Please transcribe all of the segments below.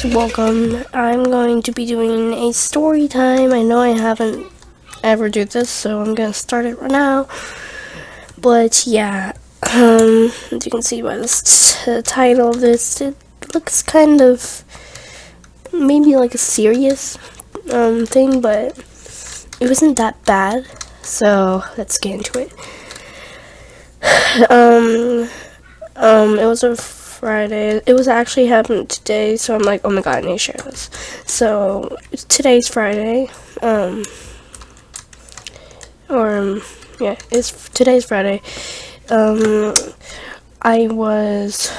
guys, welcome. I'm going to be doing a story time. I know I haven't ever do this, so I'm gonna start it right now. But yeah, as you can see by this title of this, it looks kind of maybe like a serious thing, but it wasn't that bad. So let's get into it. It was a Friday. It was actually happening today, so I'm like, oh my god, I need to share this. So today's Friday. Today's Friday. I was.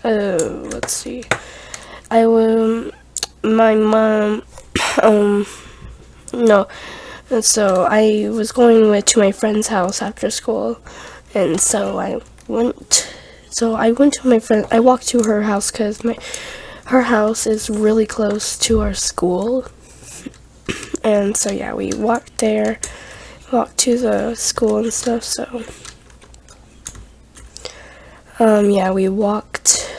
Let's see. My mom. No. And so I was going to my friend's house after school, and so I went to my friend. I walked to her house because her house is really close to our school, and so yeah, we walked to the school and stuff. So yeah, we walked.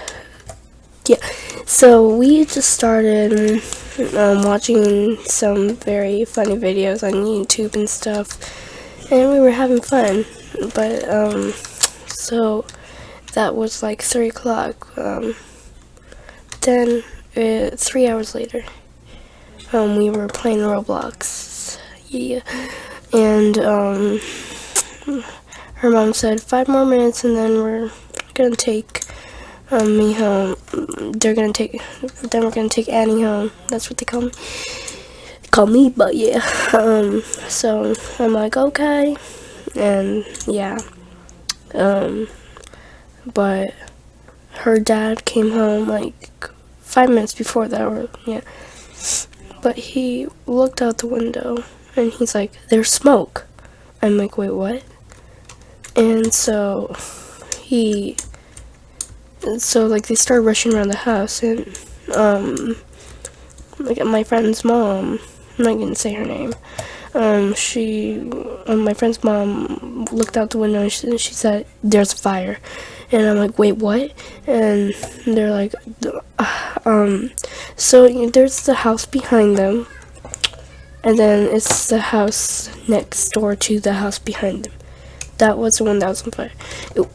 Yeah, so we just started watching some very funny videos on YouTube and stuff, and we were having fun. But so that was like 3 o'clock. Then 3 hours later, we were playing Roblox. Yeah, and her mom said 5 more minutes, and then we're gonna take me home. Then we're gonna take Annie home. That's what they call me. But yeah. So I'm like, okay, and yeah. But her dad came home like 5 minutes before that, or yeah. But he looked out the window and he's like, "There's smoke." I'm like, "Wait, what?" And so like they started rushing around the house, and like my friend's mom, I'm not gonna say her name. My friend's mom looked out the window and she said, "There's a fire." And I'm like, "Wait, what?" And they're like, so there's the house behind them, and then it's the house next door to the house behind them. That was the one that was on fire.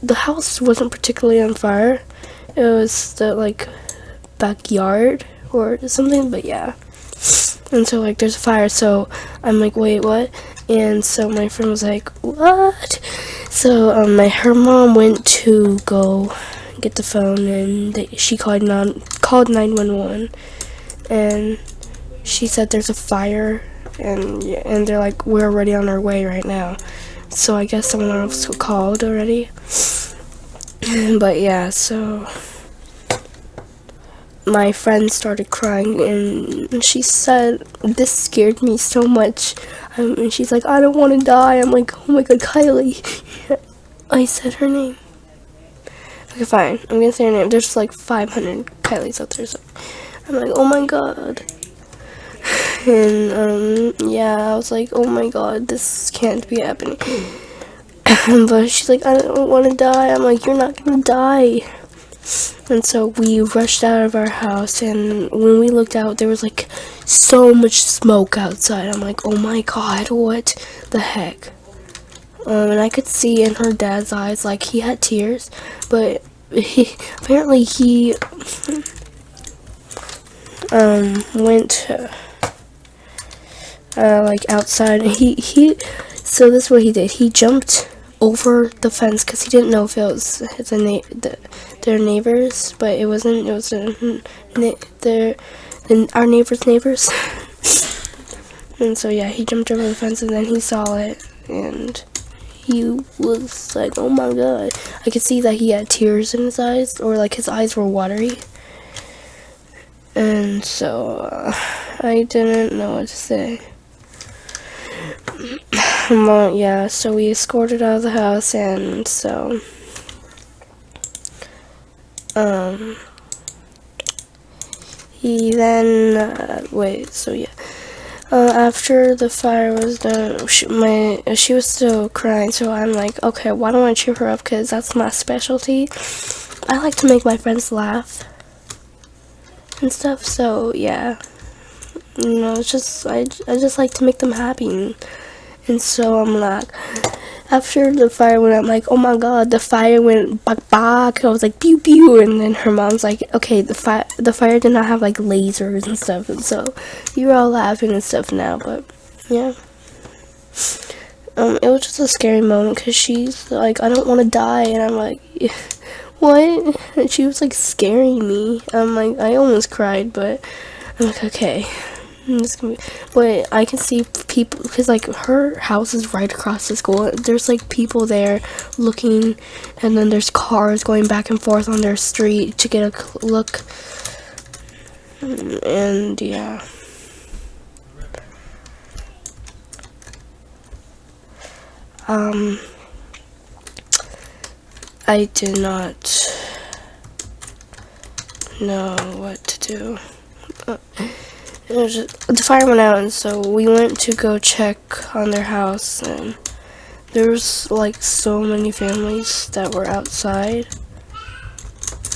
The house wasn't particularly on fire. It was the like backyard or something, but yeah. And so like there's a fire, so I'm like, "Wait, what?" And so my friend was like, "What?" So her mom went to go get the phone, and she called 911, and she said there's a fire, and yeah, and they're like, "We're already on our way right now." So I guess someone else called already. But yeah, so my friend started crying, and she said, "This scared me so much." And she's like, "I don't want to die." I'm like, "Oh my god, Kylie." I said her name. Okay, fine. I'm gonna say her name. There's like 500 Kylies out there, so I'm like, "Oh my god." And yeah, I was like, "Oh my god, this can't be happening." But she's like, "I don't want to die." I'm like, "You're not gonna die." And so we rushed out of our house, and when we looked out, there was like so much smoke outside. I'm like, "Oh my god, what the heck?" And I could see in her dad's eyes, like he had tears, but he went like outside, and so this is what he did. He jumped over the fence because he didn't know if it was their neighbors, but it wasn't. It was our neighbors' neighbors. And so yeah, he jumped over the fence, and then he saw it, and he was like, "Oh my god." I could see that he had tears in his eyes, or like his eyes were watery. And so I didn't know what to say. Well, yeah, so we escorted out of the house, and so he then after the fire was done, she was still crying, so I'm like, okay, why don't I cheer her up, because that's my specialty. I like to make my friends laugh. and stuff. So yeah, it's just I just like to make them happy, and so I'm like, after the fire went, I'm like, oh my god, the fire went back back. I was like, pew pew, and then her mom's like, okay, the fire did not have like lasers and stuff, and so you were all laughing and stuff now, but yeah. It was just a scary moment because she's like, I don't want to die, and I'm like, what? And she was like scaring me. I'm like, I almost cried, but I'm like, okay. But I can see people, because like her house is right across the school. There's like people there looking, and then there's cars going back and forth on their street to get a look. And yeah. I did not know what to do. It was just, the fire went out, and so we went to go check on their house, and there was like so many families that were outside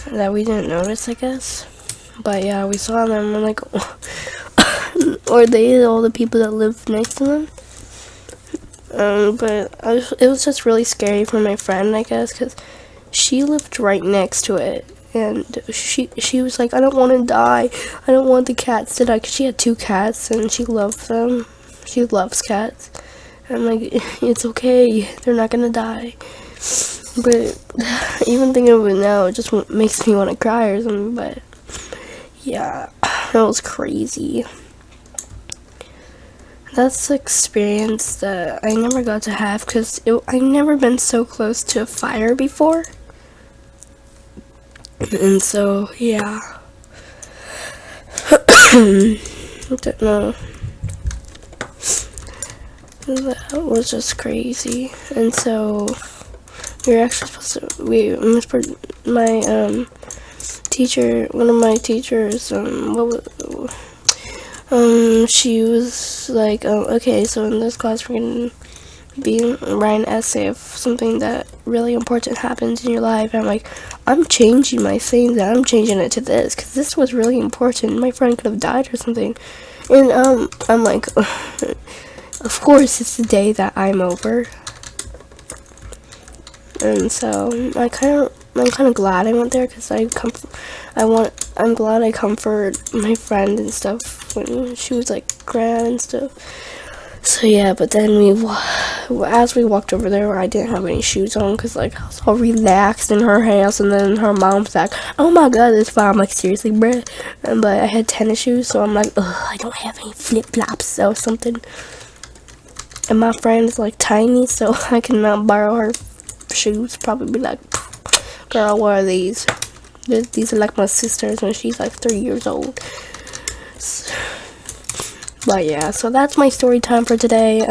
that we didn't notice, I guess. But yeah, we saw them, and like, or they all the people that lived next to them. But it was just really scary for my friend, I guess, because she lived right next to it, and she was like, I don't want to die. I don't want the cats to die, because she had 2 cats, and she loved them. She loves cats. I'm like, it's okay. They're not gonna die. But even thinking of it now, it just makes me want to cry or something. But yeah, it was crazy. That's the experience that I never got to have, because I've never been so close to a fire before. And so, yeah. I don't know. That was just crazy. And so, we were actually supposed to, my teacher, one of my teachers, she was like, okay, so in this class we're gonna write an essay of something that really important happens in your life. And I'm like, I'm changing my thing, that I'm changing it to this, because this was really important. My friend could have died or something. And I'm like, of course it's the day that I'm over. And so I'm kind of glad I went there, because I'm glad I comfort my friend and stuff when she was like grand and stuff. So yeah, but then as we walked over there, I didn't have any shoes on, because like I was all relaxed in her house, and then her mom's like, oh my god, it's fine. I'm like, seriously, bruh? But I had tennis shoes, so I'm like, ugh, I don't have any flip-flops or something. And my friend is like tiny, so I cannot borrow her shoes. Probably be like, girl, what are these? These are like my sister's when she's like 3 years old. But yeah, so that's my story time for today.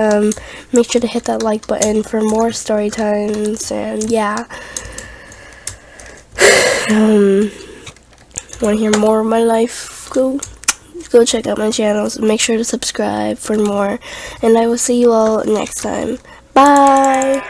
Make sure to hit that like button for more story times, and yeah. Want to hear more of my life? Go check out my channels. Make sure to subscribe for more, and I will see you all next time. Bye.